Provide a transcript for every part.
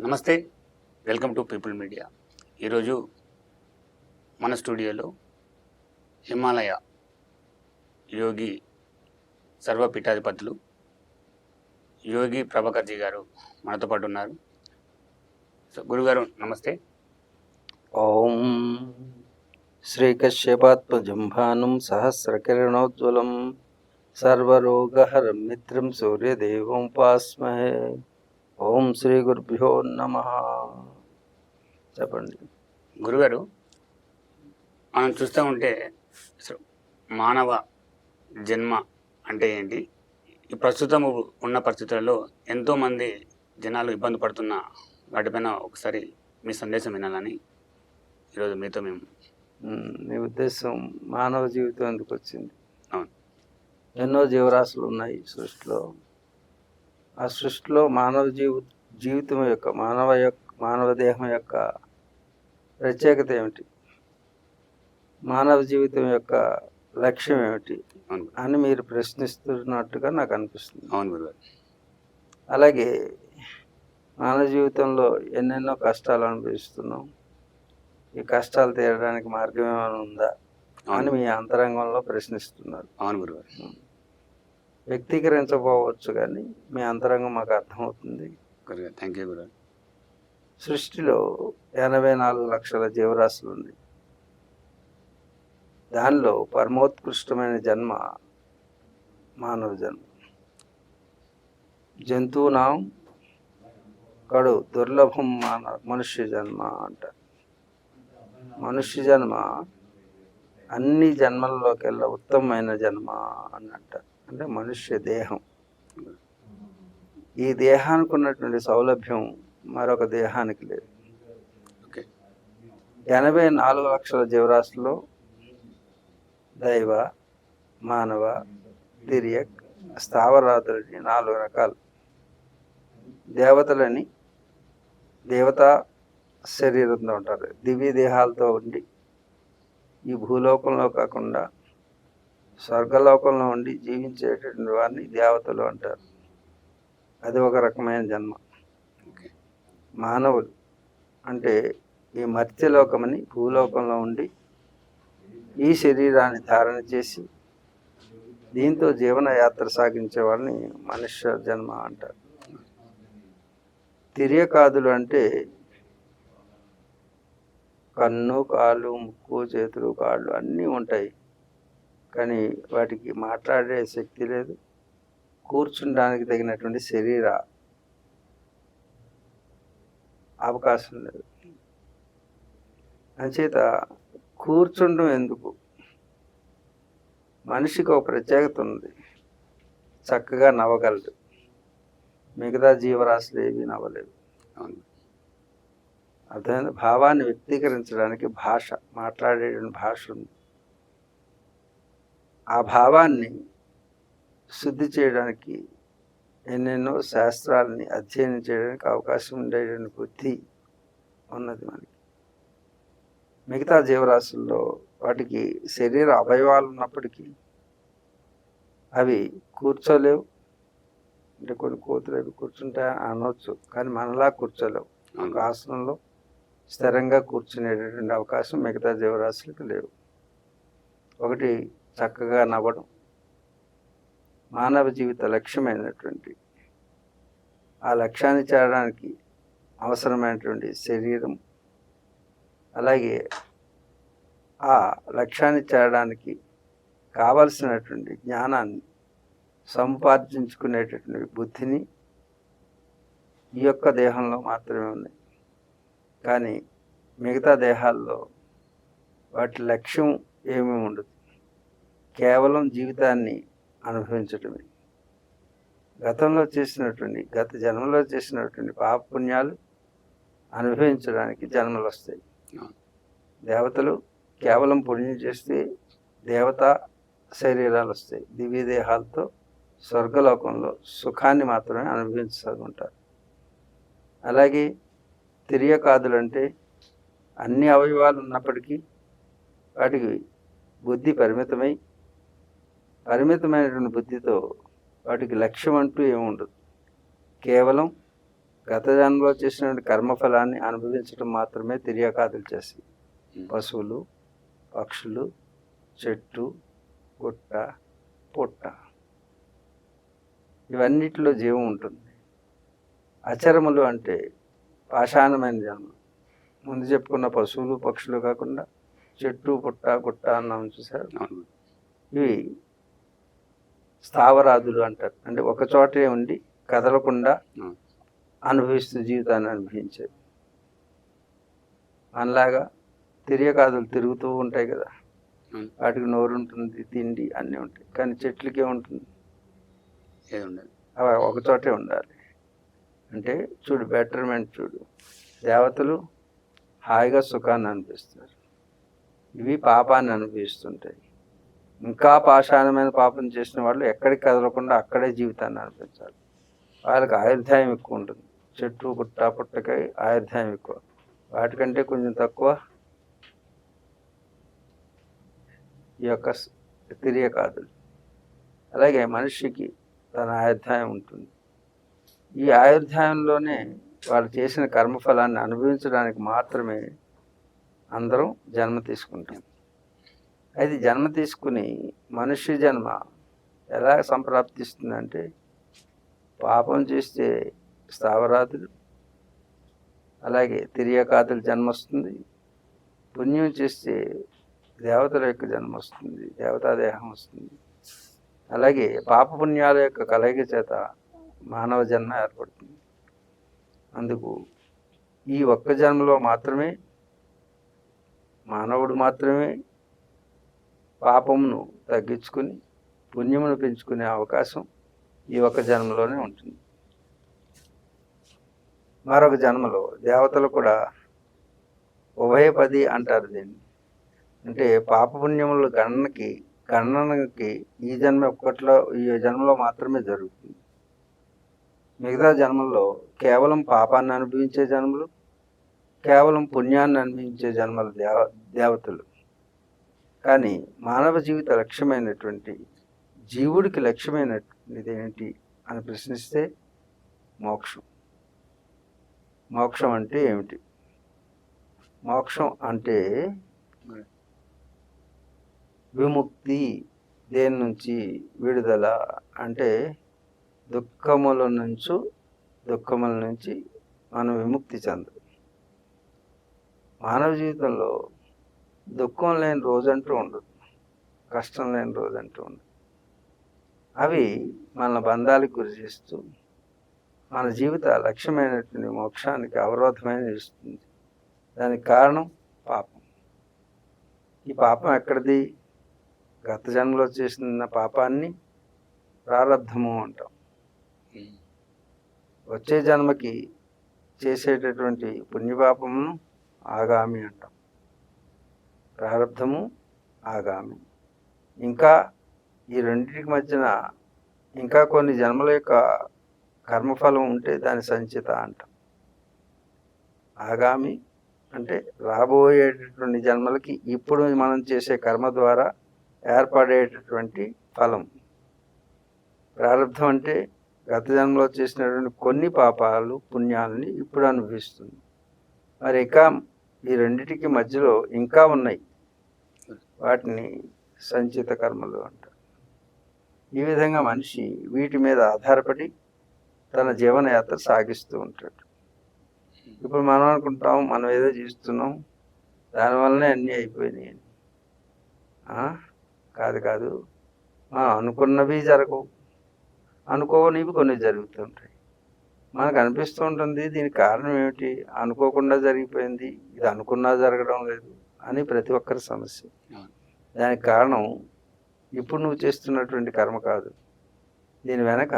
నమస్తే, welcome to people media. ఈరోజు మన స్టూడియోలో హిమాలయ యోగి సర్వపీఠాధిపతులు యోగి ప్రభాకర్జీ గారు మనతో పాటు ఉన్నారు. సో గురుగారు నమస్తే. ఓం శ్రీకశ్యపాత్మజం భానుం సహస్రకిరణోజ్వలం సర్వరోగహరం మిత్రం సూర్యదేవోపాస్మహే. ఓం శ్రీ గురుభ్యో నమః. చెప్పండి గురుగారు, మనం చూస్తూ ఉంటే అసలు మానవ జన్మ అంటే ఏంటి, ఈ ప్రస్తుతం ఉన్న పరిస్థితులలో ఎంతోమంది జనాలు ఇబ్బంది పడుతున్న వాటిపైన ఒకసారి మీ సందేశం వినాలని ఈరోజు మీతో మేము. మీ ఉద్దేశం మానవ జీవితం ఎందుకు వచ్చింది? అవును. ఎన్నో జీవరాశులు ఉన్నాయి సృష్టిలో. ఆ సృష్టిలో మానవ జీవితం యొక్క మానవ దేహం యొక్క ప్రత్యేకత ఏమిటి, మానవ జీవితం యొక్క లక్ష్యం ఏమిటి అని మీరు ప్రశ్నిస్తున్నట్టుగా నాకు అనిపిస్తుంది. అవును గురుగారు. అలాగే మానవ జీవితంలో ఎన్నెన్నో కష్టాలు అనుభవిస్తున్నాం. ఈ కష్టాలు తీరడానికి మార్గం ఏమైనా ఉందా అని మీ అంతరంగంలో ప్రశ్నిస్తున్నారు. అవును గురుగారు. వ్యక్తీకరించకపోవచ్చు, కానీ మీ అంతరంగం మాకు అర్థమవుతుంది. గురుగారు థ్యాంక్ యూ గురుగారు. సృష్టిలో 84 లక్షల జీవరాశులు ఉంది. దానిలో పరమోత్కృష్టమైన జన్మ మానవ జన్మ. జంతువునాం కడు దుర్లభం మనుష్య జన్మ అంటారు. మనుష్య జన్మ అన్ని జన్మల్లోకెల్లా ఉత్తమమైన జన్మ అని అంటారు. అంటే మనుష్య దేహం. ఈ దేహానికి ఉన్నటువంటి సౌలభ్యం మరొక దేహానికి లేదు. 84 లక్షల జీవరాశుల్లో దైవ, మానవ, తిరియక్, స్థావరాదులని 4 రకాలు. దేవతలని దేవతా శరీరంతో ఉంటారు. దివ్య దేహాలతో ఉండి ఈ భూలోకంలో కాకుండా స్వర్గలోకంలో ఉండి జీవించేటటువంటి వారిని దేవతలు అంటారు. అది ఒక రకమైన జన్మ. మానవులు అంటే ఈ మర్త్యలోకమని భూలోకంలో ఉండి ఈ శరీరాన్ని ధారణ చేసి దీంతో జీవన యాత్ర సాగించే వాళ్ళని మనుష్య జన్మ అంటారు. తిర్యకాదులు అంటే కన్ను, కాళ్ళు, ముక్కు, చేతులు, కాళ్ళు అన్నీ ఉంటాయి, కానీ వాటికి మాట్లాడే శక్తి లేదు, కూర్చుండడానికి తగినటువంటి శరీర అవకాశం లేదు. అంచేత కూర్చుండడం ఎందుకు? మనిషికి ఒక ప్రత్యేకత ఉంది, చక్కగా నవ్వగలడు. మిగతా జీవరాశులు ఏవి నవ్వలేవు. అర్థమైంది. భావాన్ని వ్యక్తీకరించడానికి భాష, మాట్లాడేటువంటి భాష ఉంది. ఆ భావాన్ని శుద్ధి చేయడానికి ఎన్నెన్నో శాస్త్రాలని అధ్యయనం చేయడానికి అవకాశం ఉండేటువంటి బుద్ధి ఉన్నది మనకి. మిగతా జీవరాశుల్లో వాటికి శరీర అవయవాలు ఉన్నప్పటికీ అవి కూర్చోలేవు. అంటే కొన్ని కోతులు అవి కూర్చుంటా అనవచ్చు, కానీ మనలా కూర్చోలేవు. ఒక ఆసనంలో స్థిరంగా కూర్చునేటటువంటి అవకాశం మిగతా జీవరాశులకు లేవు. ఒకటి చక్కగా నవ్వడం మానవ జీవిత లక్ష్యమైనటువంటి, ఆ లక్ష్యాన్ని చేరడానికి అవసరమైనటువంటి శరీరం, అలాగే ఆ లక్ష్యాన్ని చేరడానికి కావలసినటువంటి జ్ఞానాన్ని సంపాదించుకునేటటువంటి బుద్ధిని ఈ యొక్క దేహంలో మాత్రమే ఉన్నాయి. కానీ మిగతా దేహాల్లో వాటి లక్ష్యం ఏమీ ఉండదు, కేవలం జీవితాన్ని అనుభవించటమే. గత జన్మలో చేసినటువంటి పాపపుణ్యాలు అనుభవించడానికి జన్మలు వస్తాయి. దేవతలు కేవలం పుణ్యం చేస్తే దేవతా శరీరాలు వస్తాయి. దివ్య దేహాలతో స్వర్గలోకంలో సుఖాన్ని మాత్రమే అనుభవించగలుగుతారు. అలాగే తిర్యకాదులు అంటే అన్ని అవయవాలు ఉన్నప్పటికీ వాటికి బుద్ధి పరిమితమైనటువంటి బుద్ధితో వాటికి లక్ష్యం అంటూ ఏముండదు. కేవలం గత జన్మలో చేసినటువంటి కర్మఫలాన్ని అనుభవించడం మాత్రమే తిర్యకాదులు చేసి పశువులు, పక్షులు, చెట్టు, గుట్ట, పుట్ట ఇవన్నిటిలో జీవం ఉంటుంది. అచరములు అంటే పాషాణమైన జన్మ. ముందు చెప్పుకున్న పశువులు, పక్షులు కాకుండా చెట్టు, పుట్ట, గుట్ట అన్నాం చూసారు. ఇవి స్థావరాదులు అంటారు. అంటే ఒక చోటే ఉండి కదలకుండా అనుభవిస్తూ జీవితాన్ని అనుభవించేది. మనలాగా తిర్యకాదులు తిరుగుతూ ఉంటాయి కదా, వాటికి నోరు ఉంటుంది, తిండి అన్నీ ఉంటాయి. కానీ చెట్లకి ఏముంటుంది? అవి ఒక చోటే ఉండాలి. అంటే చూడు, బెటర్మెంట్ చూడు. దేవతలు హాయిగా సుఖాన్ని అనిపిస్తారు, ఇవి పాపాన్ని అనుభవిస్తుంటాయి. ఇంకా పాషాణమైన పాపం చేసిన వాళ్ళు ఎక్కడికి కదలకుండా అక్కడే జీవితాన్ని అనిపించాలి. వాళ్ళకి ఆయుర్దాయం ఎక్కువ ఉంటుంది. చెట్టు, పుట్ట, పుట్టకాయ ఆయుర్దాయం ఎక్కువ, వాటికంటే కొంచెం తక్కువ ఈ యొక్క తిర్యకాదులు. అలాగే మనిషికి తన ఆయుర్దాయం ఉంటుంది. ఈ ఆయుర్దాయంలోనే వాళ్ళు చేసిన కర్మఫలాన్ని అనుభవించడానికి మాత్రమే అందరం జన్మ తీసుకుంటాం. అయితే జన్మ తీసుకుని మనుష్య జన్మ ఎలా సంప్రాప్తిస్తుందంటే, పాపం చేస్తే స్థావరాదులు, అలాగే తిర్యకాదులు జన్మ వస్తుంది. పుణ్యం చేస్తే దేవతల యొక్క జన్మ వస్తుంది, దేవతాదేహం వస్తుంది. అలాగే పాపపుణ్యాల యొక్క కలయిక చేత మానవ జన్మ ఏర్పడుతుంది. అందుకు ఈ ఒక్క జన్మలో మాత్రమే మానవుడు మాత్రమే పాపమును తగ్గించుకుని పుణ్యమును పెంచుకునే అవకాశం ఈ ఒక్క జన్మలోనే ఉంటుంది. మరొక జన్మలో దేవతలు కూడా ఉభయపది అంటారు దీన్ని. అంటే పాపపుణ్యముల గణనకి ఈ జన్మలో మాత్రమే జరుగుతుంది. మిగతా జన్మల్లో కేవలం పాపాన్ని అనుభవించే జన్మలు, కేవలం పుణ్యాన్ని అనుభవించే జన్మలు దేవతలు. కానీ మానవ జీవిత లక్ష్యమైనటువంటి, జీవుడికి లక్ష్యమైనటువంటిది ఏంటి అని ప్రశ్నిస్తే మోక్షం. మోక్షం అంటే ఏమిటి? మోక్షం అంటే విముక్తి, దేని నుంచి విడుదల. అంటే దుఃఖముల నుంచి మనం విముక్తి చెందాలి. మానవ జీవితంలో దుఃఖం లేని రోజంటూ ఉండదు, కష్టం లేని రోజంటూ ఉండదు. అవి మన బంధాలకు గురి చేస్తూ మన జీవిత లక్ష్యమైనటువంటి మోక్షానికి అవరోధమైన నిలుస్తుంది. దానికి కారణం పాపం. ఈ పాపం ఎక్కడిది? గత జన్మలో చేసిన పాపాన్ని ప్రారబ్ధము అంటాం. వచ్చే జన్మకి చేసేటటువంటి పుణ్యపాపమును ఆగామి అంటాం. ప్రారబ్ధము, ఆగామి. ఇంకా ఈ రెండింటికి మధ్యన ఇంకా కొన్ని జన్మల యొక్క కర్మఫలం ఉంటే దాని సంచిత అంటాం. ఆగామి అంటే రాబోయేటటువంటి జన్మలకి ఇప్పుడు మనం చేసే కర్మ ద్వారా ఏర్పడేటటువంటి ఫలం. ప్రారబ్ధం అంటే గత జన్మలో చేసినటువంటి కొన్ని పాపాలు, పుణ్యాలని ఇప్పుడు అనుభవిస్తుంది. మరి ఇంకా ఈ రెండిటికి మధ్యలో ఇంకా ఉన్నాయి, వాటిని సంచిత కర్మలు అంటారు. ఈ విధంగా మనిషి వీటి మీద ఆధారపడి తన జీవనయాత్ర సాగిస్తూ ఉంటాడు. ఇప్పుడు మనం అనుకుంటాం మనం ఏదో చేస్తున్నాం, దానివల్లనే అన్నీ అయిపోయినాయి అని. కాదు, మనం అనుకున్నవి జరగవు, అనుకోనివి కొన్ని జరుగుతుంటాయి. మనకు అనిపిస్తూ ఉంటుంది దీనికి కారణం ఏమిటి, అనుకోకుండా జరిగిపోయింది, ఇది అనుకున్నా జరగడం లేదు అని ప్రతి ఒక్కరి సమస్య. దానికి కారణం ఇప్పుడు నువ్వు చేస్తున్నటువంటి కర్మ కాదు, దీని వెనక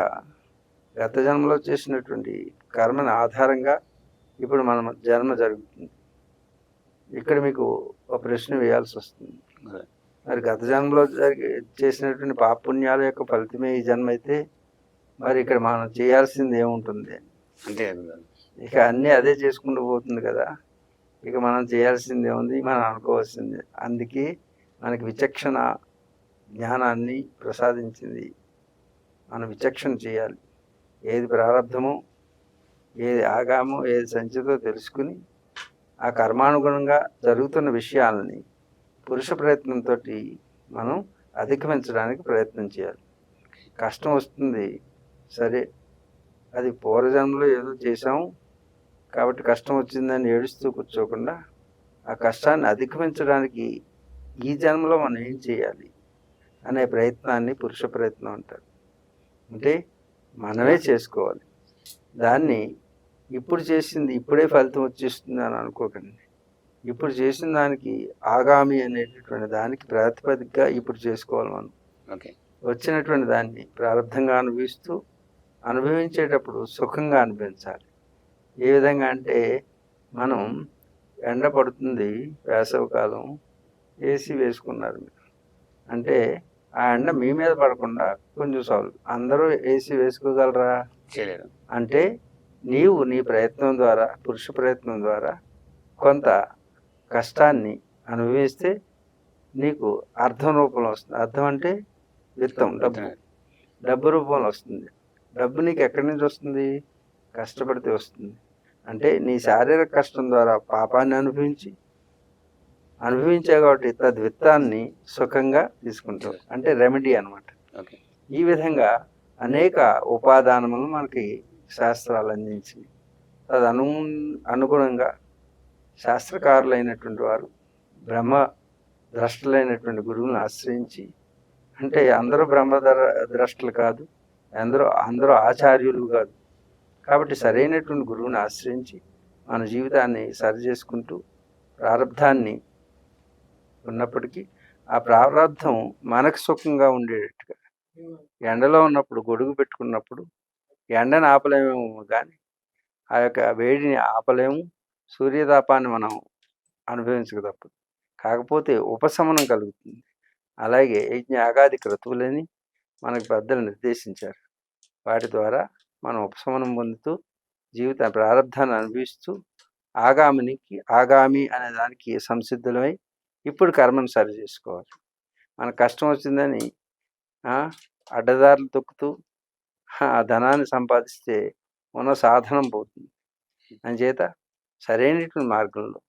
గత జన్మలో చేసినటువంటి కర్మని ఆధారంగా ఇప్పుడు మన జన్మ జరుగుతుంది. ఇక్కడ మీకు ఒక ప్రశ్న వేయాల్సి వస్తుంది. మరి గత జన్మలో చేసినటువంటి పాపపుణ్యాల యొక్క ఫలితమే ఈ జన్మ అయితే మరి ఇక్కడ మనం చేయాల్సింది ఏముంటుంది? అంతే. ఇక అన్నీ అదే చేసుకుంటూ పోతుంది కదా. ఇక మనం చేయాల్సింది ఏముంది, మనం అనుకోవాల్సింది. అందుకే మనకి విచక్షణ జ్ఞానాన్ని ప్రసాదించింది. మనం విచక్షణ చేయాలి. ఏది ప్రారంధమో ఏది ఆగామో ఏది సంచితో తెలుసుకుని ఆ కర్మానుగుణంగా జరుగుతున్న విషయాలని పురుష ప్రయత్నంతో మనం అధిగమించడానికి ప్రయత్నం చేయాలి. కష్టం వస్తుంది, సరే, అది పూర్వజన్మలో ఏదో చేసాము కాబట్టి కష్టం వచ్చిందని ఏడుస్తూ కూర్చోకుండా ఆ కష్టాన్ని అధిగమించడానికి ఈ జన్మలో మనం ఏం చేయాలి అనే ప్రయత్నాన్ని పురుష ప్రయత్నం అంటారు. అంటే మనమే చేసుకోవాలి. దాన్ని ఇప్పుడు చేసింది ఇప్పుడే ఫలితం వచ్చేస్తుంది అని అనుకోకండి. ఇప్పుడు చేసిన దానికి ఆగామి అనేటటువంటి దానికి ప్రాతిపదికగా ఇప్పుడు చేసుకోవాలి. మనం ఓకే. వచ్చినటువంటి దాన్ని ప్రారంభంగా అనుభవించేటప్పుడు సుఖంగా అనిపించాలి. ఏ విధంగా అంటే, మనం ఎండ పడుతుంది, వేసవికాలం, ఏసీ వేసుకున్నారు మీరు, అంటే ఆ ఎండ మీ మీద పడకుండా కొంచెం సాల్వ్. అందరూ ఏసీ వేసుకోగలరా? చేయలేరు. అంటే నీవు నీ ప్రయత్నం ద్వారా, పురుష ప్రయత్నం ద్వారా కొంత కష్టాన్ని అనుభవిస్తే నీకు అర్థం రూపంలో వస్తుంది. అర్థం అంటే విత్తం, డబ్బు రూపంలో వస్తుంది. డబ్బు నీకు ఎక్కడి నుంచి వస్తుంది? కష్టపడితే వస్తుంది. అంటే నీ శారీరక కష్టం ద్వారా పాపాన్ని అనుభవించావు కాబట్టి తద్విత్తాన్ని సుఖంగా తీసుకుంటావు. అంటే రెమెడీ అనమాట. ఈ విధంగా అనేక ఉపాదానములు మనకి శాస్త్రాలు అందించి అనుగుణంగా శాస్త్రకారులైనటువంటి వారు బ్రహ్మ ద్రష్టలైనటువంటి గురువులను ఆశ్రయించి, అంటే అందరూ బ్రహ్మ ద్రష్టలు కాదు, అందరూ ఆచార్యులు కాదు, కాబట్టి సరైనటువంటి గురువుని ఆశ్రయించి మన జీవితాన్ని సరి చేసుకుంటూ ప్రారంధాన్ని ఉన్నప్పటికీ ఆ ప్రారంధం మనకు సుఖంగా ఉండేటట్టుగా, ఎండలో ఉన్నప్పుడు గొడుగు పెట్టుకున్నప్పుడు ఎండను ఆపలేమేమో కానీ ఆ యొక్క వేడిని ఆపలేము, సూర్యతాపాన్ని మనం అనుభవించక తప్పదు. కాకపోతే ఉపశమనం కలుగుతుంది. అలాగే యజ్ఞ యాగాది క్రతువులని మనకు పెద్దలు నిర్దేశించారు. వాటి ద్వారా మనం ఉపశమనం పొందుతూ జీవిత ప్రారంధాన్ని అనుభవిస్తూ ఆగామి అనే దానికి సంసిద్ధులమై ఇప్పుడు కర్మను సరి చేసుకోవాలి. మనకు కష్టం వచ్చిందని అడ్డదారులు తొక్కుతూ ఆ ధనాన్ని సంపాదిస్తే ఉన్న సాధనం పోతుంది. అంచేత సరైనటువంటి మార్గంలో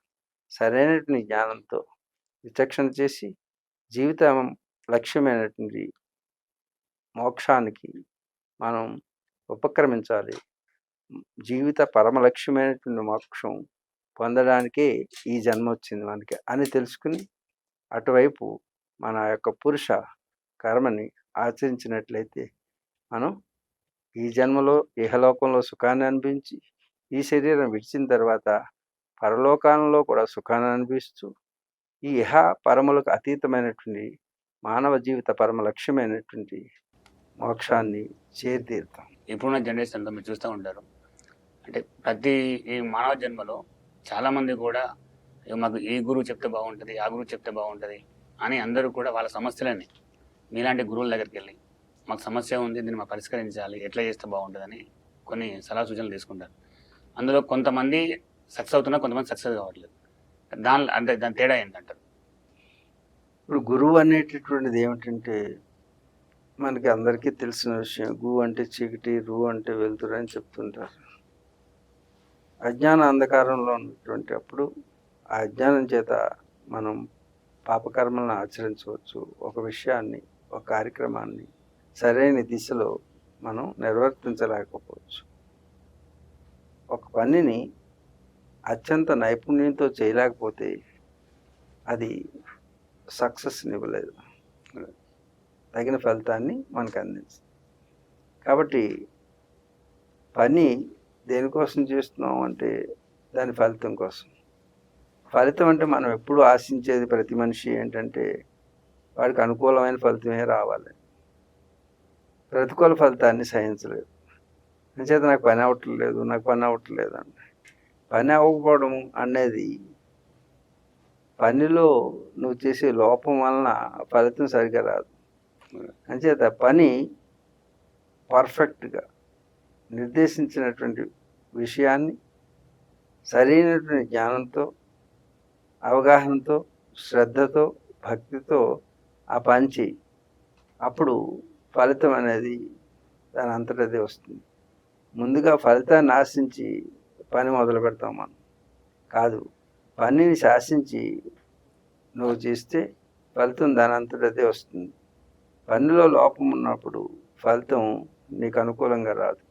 సరైనటువంటి జ్ఞానంతో విచక్షణ చేసి జీవితం లక్ష్యమైనటువంటి మోక్షానికి మనం ఉపక్రమించాలి. జీవిత పరమ లక్ష్యమైనటువంటి మోక్షం పొందడానికే ఈ జన్మ వచ్చింది మనకి అని తెలుసుకుని అటువైపు మన యొక్క పురుష కర్మని ఆచరించినట్లయితే మనం ఈ జన్మలో ఇహలోకంలో సుఖాన్ని అనిపించి ఈ శరీరం విడిచిన తర్వాత పరలోకాలలో కూడా సుఖాన్ని అనిపిస్తూ ఈ ఇహ పరములకు అతీతమైనటువంటి మానవ జీవిత పరమ లక్ష్యమైనటువంటి మోక్షాన్ని చేరుతీరుతాం. ఇప్పుడున్న జనరేషన్లో మీరు చూస్తూ ఉంటారు, అంటే ప్రతి ఈ మానవ జన్మలో చాలామంది కూడా మాకు ఈ గురువు చెప్తే బాగుంటుంది, ఆ గురువు చెప్తే బాగుంటుంది అని అందరూ కూడా వాళ్ళ సమస్యలని మీలాంటి గురువుల దగ్గరికి వెళ్ళి మాకు సమస్య ఉంది, దీన్ని మాకు పరిష్కరించాలి, ఎట్లా చేస్తే బాగుంటుందని కొన్ని సలహా సూచనలు తీసుకుంటారు. అందులో కొంతమంది సక్సెస్ అవుతున్నారు, కొంతమంది సక్సెస్ కావట్లేదు. దాని తేడా ఏంటంటారు? ఇప్పుడు గురువు అనేటటువంటిది ఏమిటంటే, మనకి అందరికీ తెలిసిన విషయం. గు అంటే చీకటి, రు అంటే వెలుతురు అని చెప్తుంటారు. అజ్ఞాన అంధకారంలో ఉన్నటువంటి అప్పుడు ఆ అజ్ఞానం చేత మనం పాపకర్మలను ఆచరించవచ్చు. ఒక విషయాన్ని, ఒక కార్యక్రమాన్ని సరైన దిశలో మనం నిర్వర్తించలేకపోవచ్చు. ఒక పనిని అత్యంత నైపుణ్యంతో చేయలేకపోతే అది సక్సెస్ని ఇవ్వలేదు, తగిన ఫలితాన్ని మనకు అందించింది. కాబట్టి పని దేనికోసం చేస్తున్నాం అంటే దాని ఫలితం కోసం. ఫలితం అంటే మనం ఎప్పుడు ఆశించేది ప్రతి మనిషి ఏంటంటే వాడికి అనుకూలమైన ఫలితమే రావాలి, ప్రతికూల ఫలితాన్ని సహించలేదు. అంచేత నాకు పని అవ్వట్లేదు అంటే పని అవ్వకపోవడం అనేది పనిలో నువ్వు చేసే లోపం వలన ఫలితం సరిగా రాదు. అంచేత పని పర్ఫెక్ట్గా నిర్దేశించినటువంటి విషయాన్ని సరైనటువంటి జ్ఞానంతో, అవగాహనతో, శ్రద్ధతో, భక్తితో ఆ పని చేయి. అప్పుడు ఫలితం అనేది దాని అంతటదే వస్తుంది. ముందుగా ఫలితాన్ని ఆశించి పని మొదలు పెడతాం మనం. కాదు, పనిని శాసించి నువ్వు చేస్తే ఫలితం దాని అంతటదే వస్తుంది. పనిలో లోపం ఉన్నప్పుడు ఫలితం నీకు అనుకూలంగా రాదు.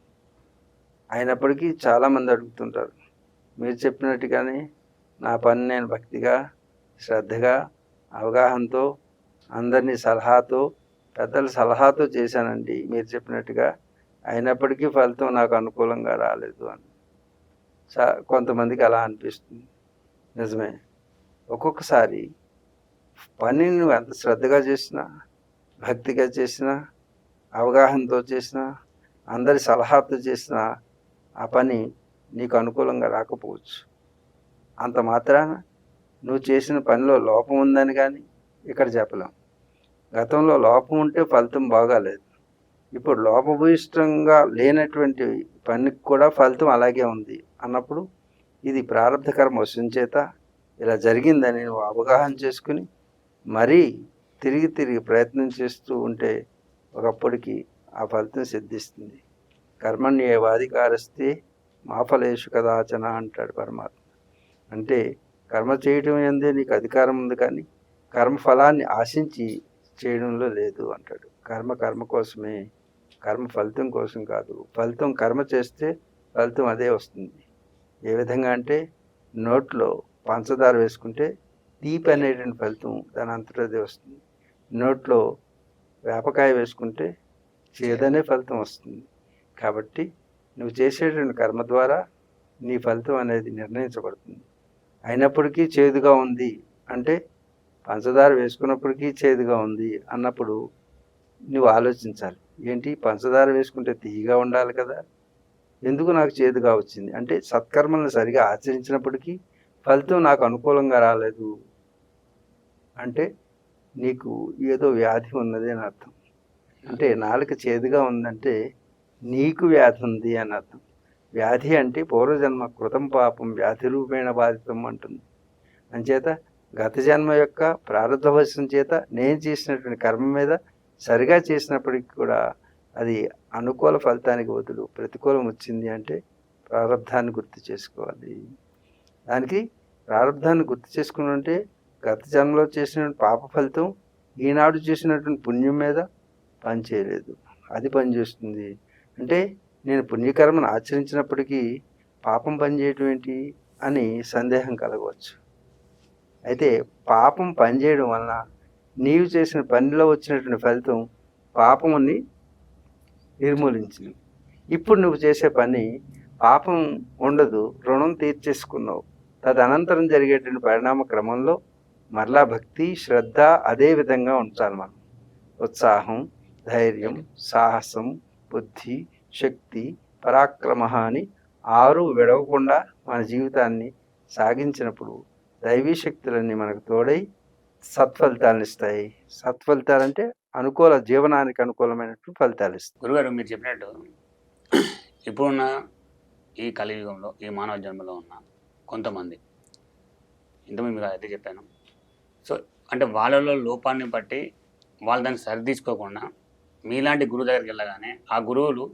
అయినప్పటికీ చాలామంది అడుగుతుంటారు, మీరు చెప్పినట్టుగానే నా పని నేను భక్తిగా, శ్రద్ధగా, అవగాహనతో, అందరినీ సలహాతో, పెద్దల సలహాతో చేశానండి మీరు చెప్పినట్టుగా, అయినప్పటికీ ఫలితం నాకు అనుకూలంగా రాలేదు అని కొంతమందికి అలా అనిపిస్తుంది. నిజమే, ఒక్కొక్కసారి పనిని నువ్వు ఎంత శ్రద్ధగా చేసినా, భక్తిగా చేసినా, అవగాహనతో చేసినా, అందరి సలహాతో చేసినా ఆ పని నీకు అనుకూలంగా రాకపోవచ్చు. అంత మాత్రాన నువ్వు చేసిన పనిలో లోపం ఉందని కానీ ఇక్కడ చెప్పలేం. గతంలో లోపం ఉంటే ఫలితం బాగాలేదు, ఇప్పుడు లోపభూయిష్టంగా లేనటువంటి పనికి కూడా ఫలితం అలాగే ఉంది అన్నప్పుడు ఇది ప్రారంభ కర్మ వశం చేత ఇలా జరిగిందని నువ్వు అవగాహన చేసుకుని మరీ తిరిగి ప్రయత్నం చేస్తూ ఉంటే ఒకప్పటికి ఆ ఫలితం సిద్ధిస్తుంది. కర్మణ్యేవాధికారస్తే మా ఫలేషు కదాచన అంటాడు పరమాత్మ. అంటే కర్మ చేయటం ఏందే నీకు అధికారం ఉంది, కానీ కర్మఫలాన్ని ఆశించి చేయడంలో లేదు అంటాడు. కర్మ కోసమే, కర్మ ఫలితం కోసం కాదు. ఫలితం కర్మ చేస్తే ఫలితం అదే వస్తుంది. ఏ విధంగా అంటే నోట్లో పంచదార వేసుకుంటే తీపి అనేటువంటి ఫలితం దాని అంతటదే వస్తుంది. నోట్లో వేపకాయ వేసుకుంటే చేదనే ఫలితం వస్తుంది. కాబట్టి నువ్వు చేసేటువంటి కర్మ ద్వారా నీ ఫలితం అనేది నిర్ణయించబడుతుంది. అయినప్పటికీ చేదుగా ఉంది అంటే, పంచదార వేసుకున్నప్పటికీ చేదుగా ఉంది అన్నప్పుడు నువ్వు ఆలోచించాలి, ఏంటి పంచదార వేసుకుంటే తీయగా ఉండాలి కదా, ఎందుకు నాకు చేదుగా వచ్చింది అంటే సత్కర్మలను సరిగా ఆచరించినప్పటికీ ఫలితం నాకు అనుకూలంగా రాలేదు అంటే నీకు ఏదో వ్యాధి ఉన్నది అని అర్థం. అంటే నాలుక చేదుగా ఉందంటే నీకు వ్యాధి ఉంది అని అర్థం. వ్యాధి అంటే పూర్వజన్మ కృతం పాపం వ్యాధి రూపేణ బాధితం అంటుంది. అంచేత గత జన్మ యొక్క ప్రారంభవశం చేత నేను చేసినటువంటి కర్మ మీద సరిగా చేసినప్పటికీ కూడా అది అనుకూల ఫలితానికి బదులు ప్రతికూలం వచ్చింది అంటే ప్రారంధాన్ని గుర్తు చేసుకోవాలి. దానికి ప్రారంధాన్ని గుర్తు చేసుకుని గత జన్మలో చేసినటువంటి పాప ఫలితం ఈనాడు చేసినటువంటి పుణ్యం మీద పనిచేయలేదు, అది పనిచేస్తుంది. అంటే నేను పుణ్యకర్మను ఆచరించినప్పటికీ పాపం పనిచేయటం ఏంటి అని సందేహం కలగవచ్చు. అయితే పాపం పనిచేయడం వలన నీవు చేసిన పనిలో వచ్చినటువంటి ఫలితం పాపముని నిర్మూలించింది. ఇప్పుడు నువ్వు చేసే పని పాపం ఉండదు, రుణం తీర్చేసుకున్నావు. తదనంతరం జరిగేటువంటి పరిణామ క్రమంలో మరలా భక్తి, శ్రద్ధ అదే విధంగా ఉంచాలి. మనం ఉత్సాహం, ధైర్యం, సాహసం, బుద్ధి, శక్తి, పరాక్రమ అని 6 విడవకుండా మన జీవితాన్ని సాగించినప్పుడు దైవీ శక్తులన్నీ మనకు తోడై సత్ఫలితాలను ఇస్తాయి. సత్ఫలితాలంటే అనుకూల జీవనానికి అనుకూలమైనటువంటి ఫలితాలు ఇస్తాయి. గురుగారు మీరు చెప్పినట్టు ఇప్పుడున్న ఈ కలియుగంలో ఈ మానవ జన్మలో ఉన్న కొంతమంది, ఇంతకుముందు మీకు అయితే చెప్పాను, సో అంటే వాళ్ళలో లోపాన్ని బట్టి వాళ్ళు దాన్ని సరిదిద్దుకోకుండా మీలాంటి గురువు దగ్గరికి వెళ్ళగానే ఆ గురువులు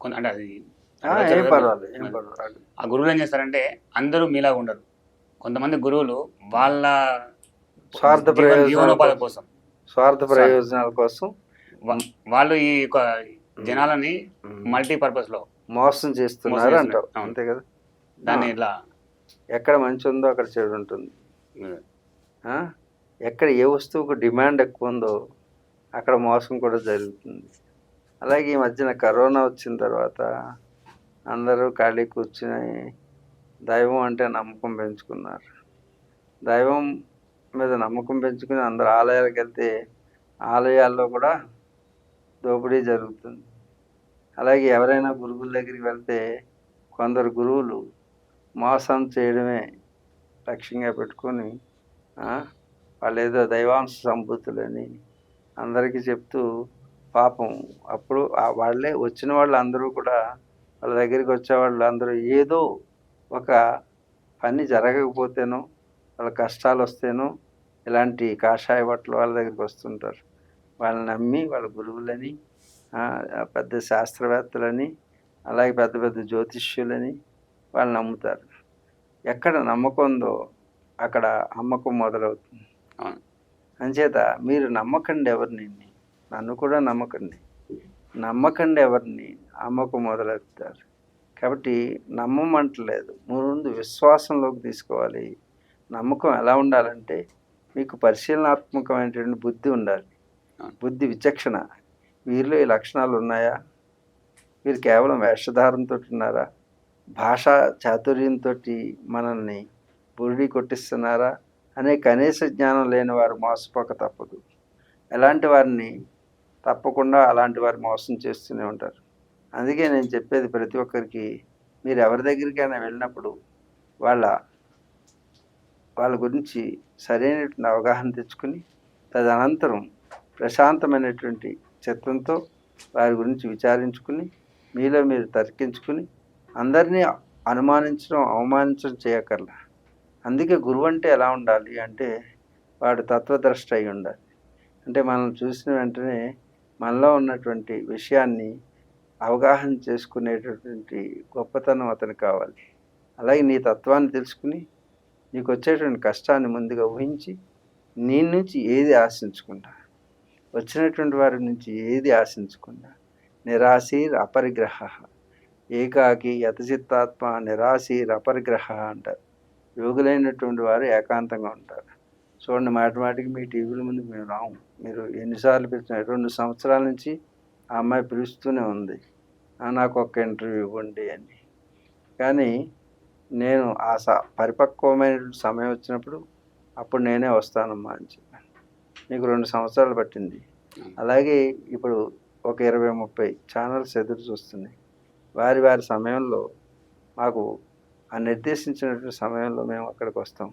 అంటే అది ఆ గురువులు ఏం చేస్తారంటే అందరూ మీలాగా ఉండరు. కొంతమంది గురువులు వాళ్ళ జీవనోపాధి కోసం, స్వార్థ ప్రయోజనాల కోసం వాళ్ళు ఈ జనాలని మల్టీపర్పస్ లో మోసం చేస్తున్నారు అంటావు, అంతే కదా. దాన్ని ఇట్లా ఎక్కడ మంచి ఉందో అక్కడ చెడు ఉంటుంది. ఎక్కడ ఏ వస్తువుకు డిమాండ్ ఎక్కువ ఉందో అక్కడ మోసం కూడా జరుగుతుంది. అలాగే ఈ మధ్యన కరోనా వచ్చిన తర్వాత అందరూ ఖాళీ కూర్చుని దైవం అంటే నమ్మకం పెంచుకున్నారు. దైవం మీద నమ్మకం పెంచుకుని అందరు ఆలయాలకు వెళ్తే ఆలయాల్లో కూడా దోపిడీ జరుగుతుంది. అలాగే ఎవరైనా గురువుల దగ్గరికి వెళ్తే కొందరు గురువులు మోసం చేయడమే లక్ష్యంగా పెట్టుకొని వాళ్ళు ఏదో దైవాంశ సంభూతులని అందరికీ చెప్తూ పాపం అప్పుడు వాళ్ళే వచ్చిన వాళ్ళు అందరూ కూడా వాళ్ళ దగ్గరికి వచ్చేవాళ్ళు అందరూ ఏదో ఒక పని జరగకపోతేనో వాళ్ళ కష్టాలు వస్తేనో ఇలాంటి కాషాయ బట్టలు వాళ్ళ దగ్గరికి వస్తుంటారు. వాళ్ళని నమ్మి వాళ్ళ గురువులని పెద్ద శాస్త్రవేత్తలని అలాగే పెద్ద పెద్ద జ్యోతిష్యులని వాళ్ళు నమ్ముతారు. ఎక్కడ నమ్మకం ఉందో అక్కడ అమ్మకం మొదలవుతుంది. అవును. అంచేత మీరు నమ్మకండి ఎవరిని, నన్ను కూడా నమ్మకండి. నమ్మకండి ఎవరిని, అమ్మకం మొదలెడతారు. కాబట్టి నమ్మమంటలేదు, ముందు విశ్వాసంలోకి తీసుకోవాలి. నమ్మకం ఎలా ఉండాలంటే మీకు పరిశీలనాత్మకమైనటువంటి బుద్ధి ఉండాలి. బుద్ధి విచక్షణ. వీరిలో ఈ లక్షణాలు ఉన్నాయా? వీరు కేవలం వేషధారంతో ఉన్నారా? భాషా చాతుర్యంతో మనల్ని బురిడి కొట్టిస్తున్నారా అనే కనీస జ్ఞానం లేని వారు మోసపోక తప్పదు. ఎలాంటి వారిని తప్పకుండా అలాంటి వారు మోసం చేస్తూనే ఉంటారు. అందుకే నేను చెప్పేది ప్రతి ఒక్కరికి, మీరు ఎవరి దగ్గరికైనా వెళ్ళినప్పుడు వాళ్ళ గురించి సరైనటువంటి అవగాహన తెచ్చుకుని తదనంతరం ప్రశాంతమైనటువంటి చిత్తంతో వారి గురించి విచారించుకుని మీలో మీరు తర్కించుకుని అందరినీ అనుమానించడం అవమానించడం చేయకర్లా. అందుకే గురువు అంటే ఎలా ఉండాలి అంటే వాడు తత్వద్రష్ట అయి ఉండాలి. అంటే మనం చూసిన వెంటనే మనలో ఉన్నటువంటి విషయాన్ని అవగాహన చేసుకునేటటువంటి గొప్పతనం అతనికి కావాలి. అలాగే నీ తత్వాన్ని తెలుసుకుని నీకు వచ్చేటువంటి కష్టాన్ని ముందుగా ఊహించి నీ నుంచి ఏది ఆశించకుండా, వచ్చినటువంటి వారి నుంచి ఏది ఆశించకుండా, నిరాశీర్ అపరిగ్రహ, ఏకాకి యతచిత్తాత్మ నిరాశీర్ అపరిగ్రహ అంటారు. యోగులైనటువంటి వారు ఏకాంతంగా ఉంటారు. చూడండి, మాటికి మీ టీవీల ముందు మేము రాము. మీరు ఎన్నిసార్లు పిలిచినా 2 సంవత్సరాల నుంచి ఆ అమ్మాయి పిలుస్తూనే ఉంది, నాకు ఒక ఇంటర్వ్యూ ఇవ్వండి అని. కానీ నేను ఆ పరిపక్వమైన సమయం వచ్చినప్పుడు అప్పుడు నేనే వస్తానమ్మా అని చెప్పాను. మీకు 2 సంవత్సరాలు పట్టింది. అలాగే ఇప్పుడు ఒక 20-30 ఛానల్స్ ఎదురు చూస్తున్నాయి. వారి సమయంలో మాకు ఆ నిర్దేశించినటువంటి సమయంలో మేము అక్కడికి వస్తాం,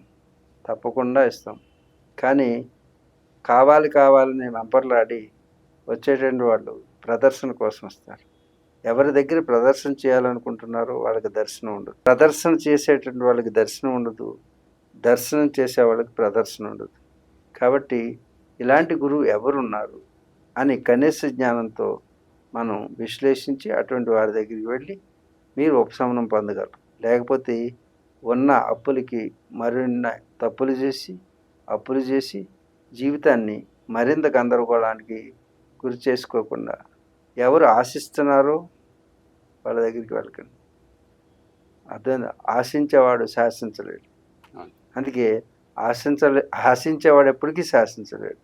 తప్పకుండా ఇస్తాం. కానీ కావాలని వెంపర్లాడి వచ్చేటువంటి వాళ్ళు ప్రదర్శన కోసం వస్తారు. ఎవరి దగ్గర ప్రదర్శన చేయాలనుకుంటున్నారో వాళ్ళకి దర్శనం ఉండదు. ప్రదర్శన చేసేటువంటి వాళ్ళకి దర్శనం ఉండదు. దర్శనం చేసే వాళ్ళకి ప్రదర్శన ఉండదు. కాబట్టి ఇలాంటి గురువు ఎవరున్నారు అని కనీస జ్ఞానంతో మనం విశ్లేషించి అటువంటి వారి దగ్గరికి వెళ్ళి మీరు ఉపశమనం పొందగలరు. లేకపోతే ఉన్న అప్పులకి మరిన్ని అప్పులు చేసి జీవితాన్ని మరింత గందరగోళానికి గురి చేసుకోకుండా ఎవరు ఆశిస్తున్నారో వాళ్ళ దగ్గరికి వెళ్ళకండి. అర్థం, ఆశించేవాడు శాసించలేడు. అందుకే ఆశించేవాడు ఎప్పటికీ శాసించలేడు.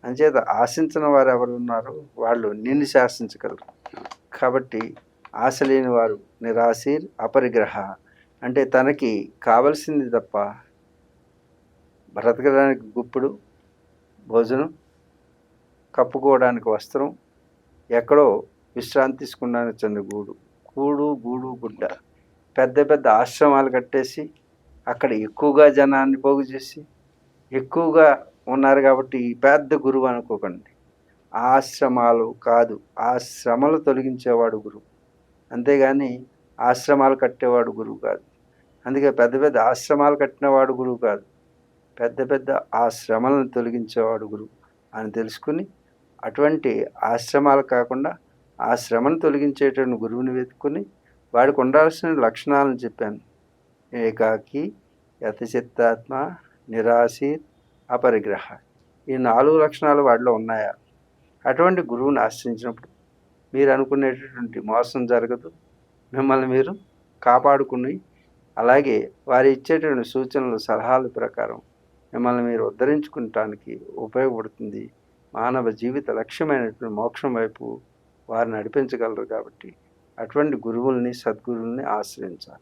అంచేత ఆశించిన వారు ఎవరు ఉన్నారో వాళ్ళు నిన్ను శాసించగలరు. కాబట్టి ఆశ లేని వారు నిరాశీర్ అపరిగ్రహ, అంటే తనకి కావలసింది తప్ప బ్రతకడానికి గుప్పుడు, భోజనం, కప్పుకోవడానికి వస్త్రం, ఎక్కడో విశ్రాంతి తీసుకోవడానికి చిన్న గూడు గుడ్డ, పెద్ద ఆశ్రమాలు కట్టేసి అక్కడ ఎక్కువగా జనాన్ని పోగు చేసి ఎక్కువగా ఉన్నారు కాబట్టి పెద్ద గురువు అనుకోకండి. ఆశ్రమాలు కాదు, ఆశ్రమాలు తొలగించేవాడు గురువు, అంతేగాని ఆశ్రమాలు కట్టేవాడు గురువు కాదు. అందుకే పెద్ద ఆశ్రమాలు కట్టినవాడు గురువు కాదు, పెద్ద ఆశ్రమాలను తొలగించేవాడు గురువు అని తెలుసుకుని అటువంటి ఆశ్రమాలు కాకుండా ఆ శ్రమను తొలగించేటువంటి గురువుని వెతుక్కుని వాడికి ఉండాల్సిన లక్షణాలను చెప్పాను. ఏకాకి యతచిత్తాత్మ నిరాశీర్ అపరిగ్రహ, ఈ 4 లక్షణాలు వాడిలో ఉన్నాయా? అటువంటి గురువుని ఆశ్రయించినప్పుడు మీరు అనుకునేటటువంటి మోసం జరగదు. మిమ్మల్ని మీరు కాపాడుకుని అలాగే వారు ఇచ్చేటువంటి సూచనలు సలహాల ప్రకారం మిమ్మల్ని మీరు ఉద్ధరించుకోవటానికి ఉపయోగపడుతుంది. మానవ జీవిత లక్ష్యమైనటువంటి మోక్షం వైపు వారిని నడిపించగలరు. కాబట్టి అటువంటి గురువుల్ని, సద్గురువుల్ని ఆశ్రయించాలి.